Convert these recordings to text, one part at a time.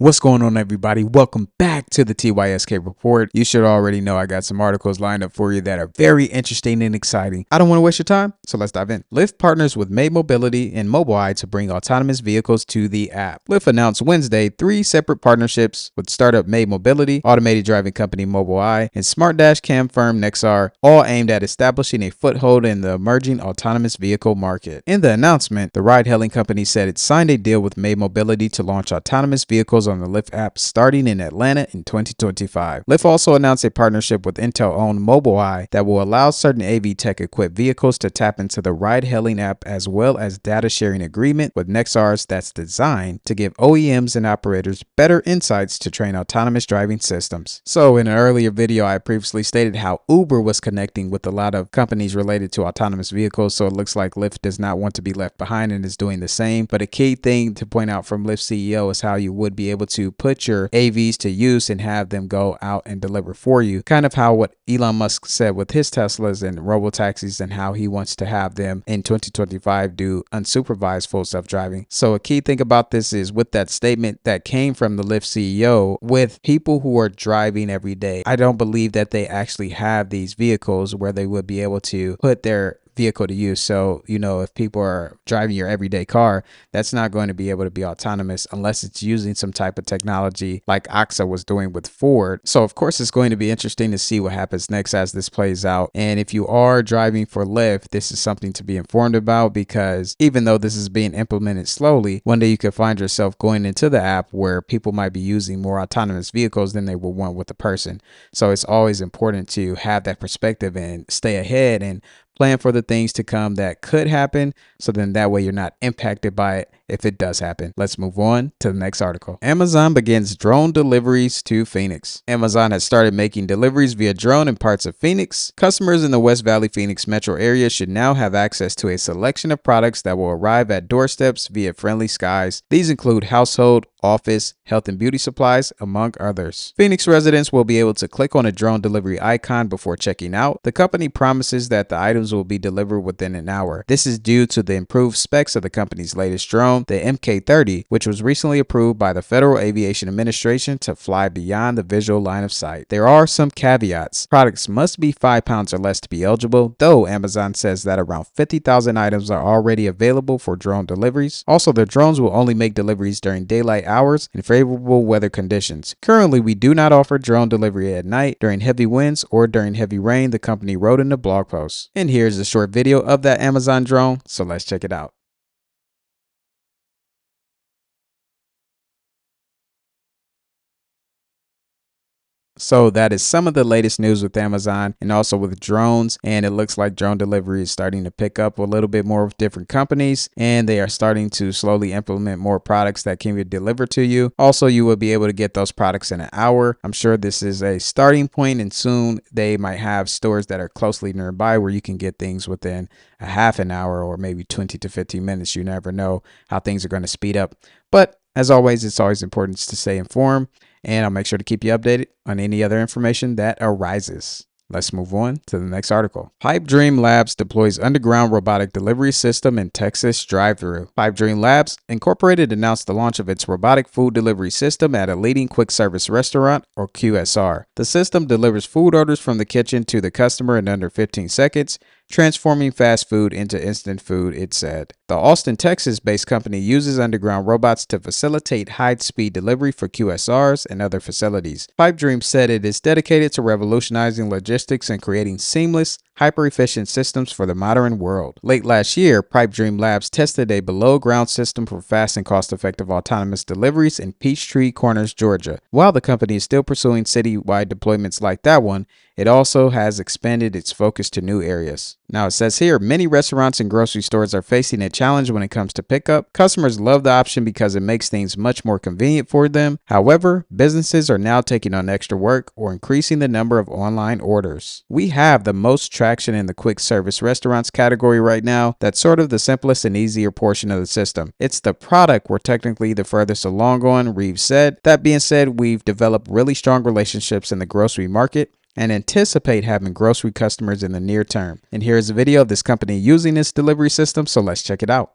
What's going on, everybody? Welcome back to the TYSK Report. You should already know I got some articles lined up for you that are very interesting and exciting. I don't want to waste your time, so let's dive in. Lyft partners with Made Mobility and Mobileye to bring autonomous vehicles to the app. Lyft announced Wednesday 3 separate partnerships with startup Made Mobility, automated driving company Mobileye, and smart dash cam firm Nexar, all aimed at establishing a foothold in the emerging autonomous vehicle market. In the announcement, the ride-hailing company said it signed a deal with Made Mobility to launch autonomous vehicles on the Lyft app starting in Atlanta in 2025. Lyft also announced a partnership with Intel-owned Mobileye that will allow certain AV tech-equipped vehicles to tap into the ride-hailing app, as well as data-sharing agreement with Nexars that's designed to give OEMs and operators better insights to train autonomous driving systems. So in an earlier video, I previously stated how Uber was connecting with a lot of companies related to autonomous vehicles, so it looks like Lyft does not want to be left behind and is doing the same. But a key thing to point out from Lyft CEO is how you would be able to put your AVs to use and have them go out and deliver for you. Kind of how what Elon Musk said with his Teslas and robotaxis, and how he wants to have them in 2025 do unsupervised full self-driving. So a key thing about this is with that statement that came from the Lyft CEO, with people who are driving every day, I don't believe that they actually have these vehicles where they would be able to put their vehicle to use. So, if people are driving your everyday car, that's not going to be able to be autonomous unless it's using some type of technology like Oxa was doing with Ford. So of course, it's going to be interesting to see what happens next as this plays out. And if you are driving for Lyft, this is something to be informed about, because even though this is being implemented slowly, one day you could find yourself going into the app where people might be using more autonomous vehicles than they would want with a person. So it's always important to have that perspective and stay ahead and plan for the things to come that could happen, so then that way you're not impacted by it if it does happen. Let's move on to the next article. Amazon begins drone deliveries to Phoenix. Amazon has started making deliveries via drone in parts of Phoenix. Customers in the West Valley Phoenix metro area should now have access to a selection of products that will arrive at doorsteps via Friendly Skies. These include household, office, health and beauty supplies, among others. Phoenix residents will be able to click on a drone delivery icon before checking out. The company promises that the items will be delivered within an hour. This is due to the improved specs of the company's latest drone, the MK30, which was recently approved by the Federal Aviation Administration to fly beyond the visual line of sight. There are some caveats. Products must be 5 pounds or less to be eligible, though Amazon says that around 50,000 items are already available for drone deliveries. Also, their drones will only make deliveries during daylight hours and favorable weather conditions. Currently, we do not offer drone delivery at night, during heavy winds, or during heavy rain, the company wrote in the blog post. And here's a short video of that Amazon drone, so let's check it out. So that is some of the latest news with Amazon and also with drones. And it looks like drone delivery is starting to pick up a little bit more with different companies, and they are starting to slowly implement more products that can be delivered to you. Also, you will be able to get those products in an hour. I'm sure this is a starting point, and soon they might have stores that are closely nearby where you can get things within a half an hour or maybe 20 to 15 minutes. You never know how things are going to speed up. But as always, it's always important to stay informed, and I'll make sure to keep you updated on any other information that arises. Let's move on to the next article. Pipe Dream Labs deploys underground robotic delivery system in Texas drive-thru. Pipe Dream Labs Incorporated announced the launch of its robotic food delivery system at a leading quick service restaurant, or QSR. The system delivers food orders from the kitchen to the customer in under 15 seconds, transforming fast food into instant food, it said. The Austin, Texas-based company uses underground robots to facilitate high-speed delivery for QSRs and other facilities. Pipe Dream said it is dedicated to revolutionizing logistics and creating seamless, hyper-efficient systems for the modern world. Late last year, Pipe Dream Labs tested a below-ground system for fast and cost-effective autonomous deliveries in Peachtree Corners, Georgia. While the company is still pursuing citywide deployments like that one, it also has expanded its focus to new areas. Now it says here, many restaurants and grocery stores are facing a challenge when it comes to pickup. Customers love the option because it makes things much more convenient for them. However, businesses are now taking on extra work or increasing the number of online orders. We have the most traction in the quick service restaurants category right now. That's sort of the simplest and easier portion of the system. It's the product we're technically the furthest along on, Reeves said. That being said, we've developed really strong relationships in the grocery market and anticipate having grocery customers in the near term. And here's a video of this company using this delivery system, so let's check it out.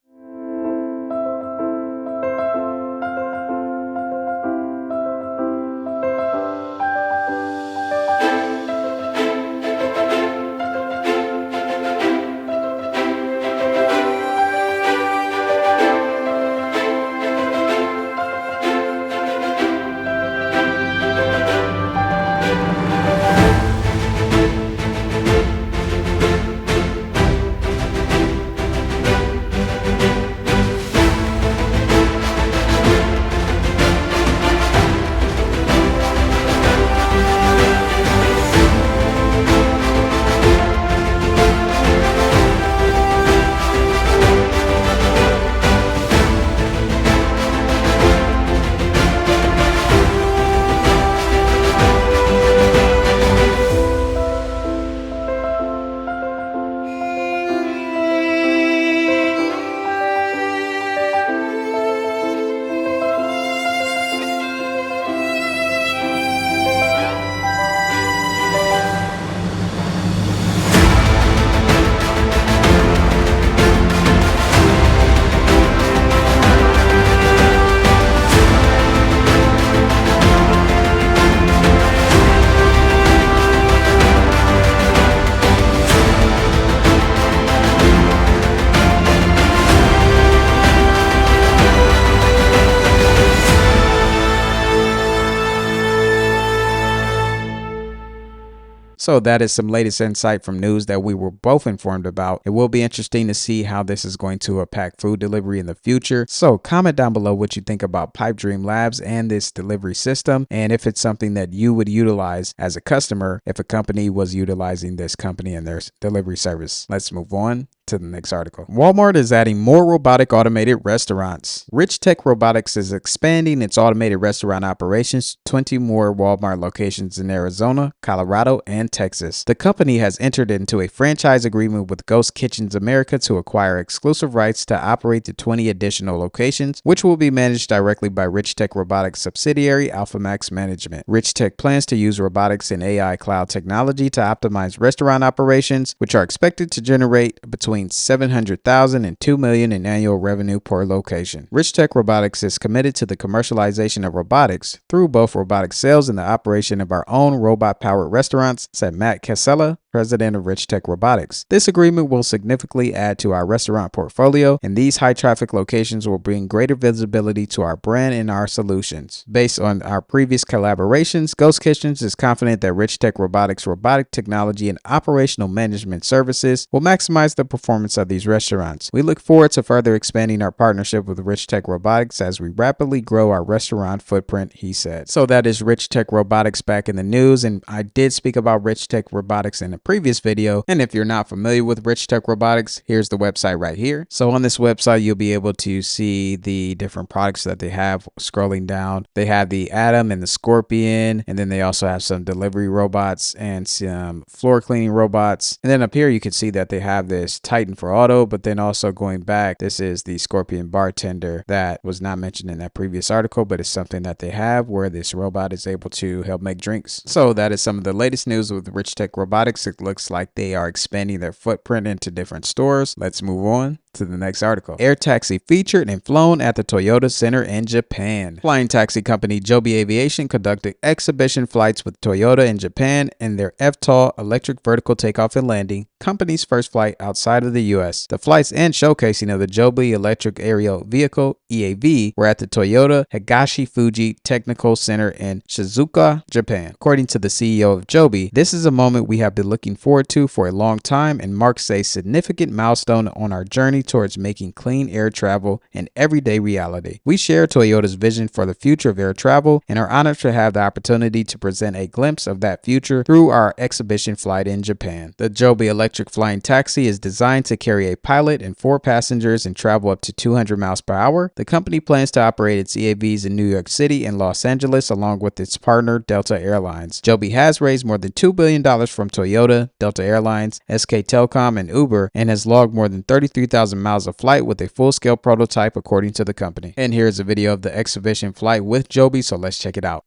So that is some latest insight from news that we were both informed about. It will be interesting to see how this is going to impact food delivery in the future. So comment down below what you think about Pipe Dream Labs and this delivery system, and if it's something that you would utilize as a customer if a company was utilizing this company and their delivery service. Let's move on to the next article. Walmart is adding more robotic automated restaurants. Rich Tech Robotics is expanding its automated restaurant operations to 20 more Walmart locations in Arizona, Colorado, and Texas. The company has entered into a franchise agreement with Ghost Kitchens America to acquire exclusive rights to operate the 20 additional locations, which will be managed directly by Rich Tech Robotics subsidiary AlphaMax Management. Rich Tech plans to use robotics and AI cloud technology to optimize restaurant operations, which are expected to generate between $700,000 and $2 million in annual revenue per location. Rich Tech Robotics is committed to the commercialization of robotics through both robotic sales and the operation of our own robot-powered restaurants, said Matt Casella, president of Rich Tech Robotics. This agreement will significantly add to our restaurant portfolio, and these high-traffic locations will bring greater visibility to our brand and our solutions. Based on our previous collaborations, Ghost Kitchens is confident that Rich Tech Robotics' robotic technology and operational management services will maximize the performance of these restaurants. We look forward to further expanding our partnership with Rich Tech Robotics as we rapidly grow our restaurant footprint, he said. So that is Rich Tech Robotics back in the news, and I did speak about Rich Tech Robotics in a previous video, and if you're not familiar with Rich Tech Robotics, here's the website right here. So on this website, you'll be able to see the different products that they have. Scrolling down, they have the Atom and the Scorpion, and then they also have some delivery robots and some floor cleaning robots. And then up here, you can see that they have this Titan for auto, but then also going back, this is the Scorpion bartender that was not mentioned in that previous article, but it's something that they have where this robot is able to help make drinks. So that is some of the latest news with Rich Tech Robotics. It looks like they are expanding their footprint into different stores. Let's move on to the next article. Air taxi featured and flown at the Toyota Center in Japan. Flying taxi company Joby Aviation conducted exhibition flights with Toyota in Japan in their FTOL electric vertical takeoff and landing, company's first flight outside of the US. The flights and showcasing of the Joby electric aerial vehicle EAV were at the Toyota Higashi Fuji Technical Center in Shizuoka, Japan. According to the CEO of Joby, this is a moment we have been looking forward to for a long time and marks a significant milestone on our journey towards making clean air travel an everyday reality. We share Toyota's vision for the future of air travel and are honored to have the opportunity to present a glimpse of that future through our exhibition flight in Japan. The Joby electric flying taxi is designed to carry a pilot and 4 passengers and travel up to 200 miles per hour. The company plans to operate its EAVs in New York City and Los Angeles along with its partner Delta Airlines. Joby has raised more than $2 billion from Toyota, Delta Airlines, SK Telecom, and Uber, and has logged more than 33,000 miles of flight with a full-scale prototype according to the company. And here's a video of the exhibition flight with Joby, so let's check it out.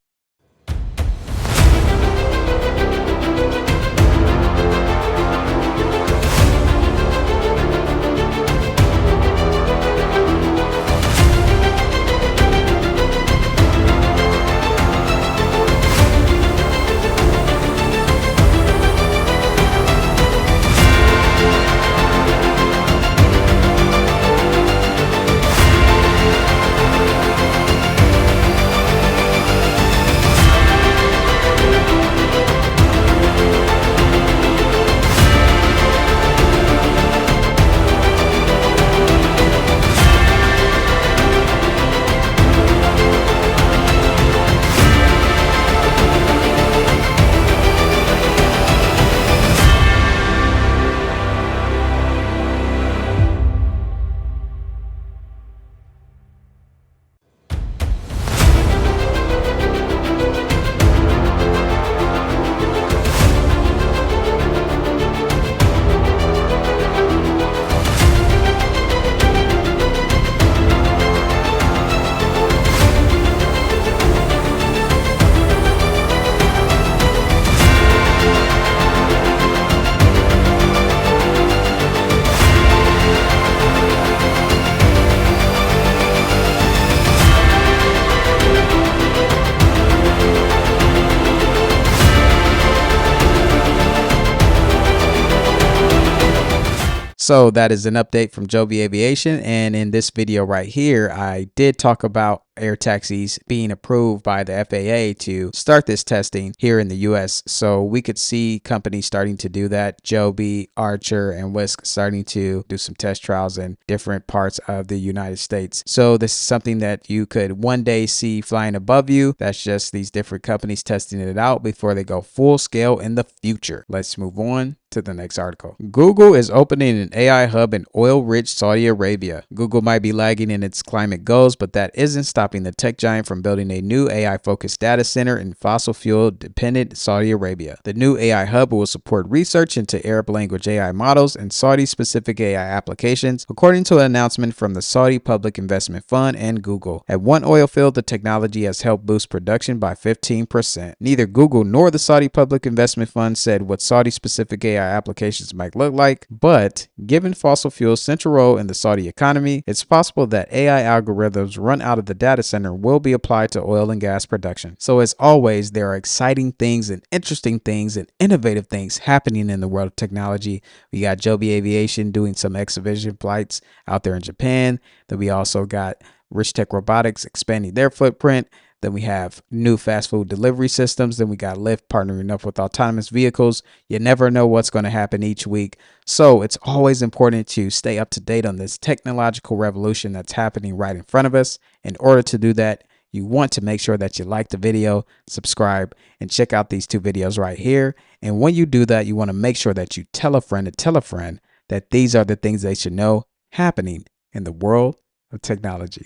So that is an update from Joby Aviation, and in this video right here, I did talk about air taxis being approved by the FAA to start this testing here in the US. So we could see companies starting to do that. Joby, Archer, and Whisk starting to do some test trials in different parts of the United States. So this is something that you could one day see flying above you. That's just these different companies testing it out before they go full scale in the future. Let's move on to the next article. Google is opening an AI hub in oil-rich Saudi Arabia. Google might be lagging in its climate goals, but that isn't stopping the tech giant from building a new AI-focused data center in fossil fuel-dependent Saudi Arabia. The new AI hub will support research into Arab language AI models and Saudi-specific AI applications, according to an announcement from the Saudi Public Investment Fund and Google. At one oil field, the technology has helped boost production by 15%. Neither Google nor the Saudi Public Investment Fund said what Saudi-specific AI applications might look like, but given fossil fuels' central role in the Saudi economy, it's possible that AI algorithms run out of the data center will be applied to oil and gas production. So as always, there are exciting things and interesting things and innovative things happening in the world of technology. We got Joby Aviation doing some exhibition flights out there in Japan. Then we also got Rich Tech Robotics expanding their footprint. Then we have new fast food delivery systems. Then we got Lyft partnering up with autonomous vehicles. You never know what's going to happen each week. So it's always important to stay up to date on this technological revolution that's happening right in front of us. In order to do that, you want to make sure that you like the video, subscribe, and check out these two videos right here. And when you do that, you want to make sure that you tell a friend to tell a friend that these are the things they should know happening in the world of technology.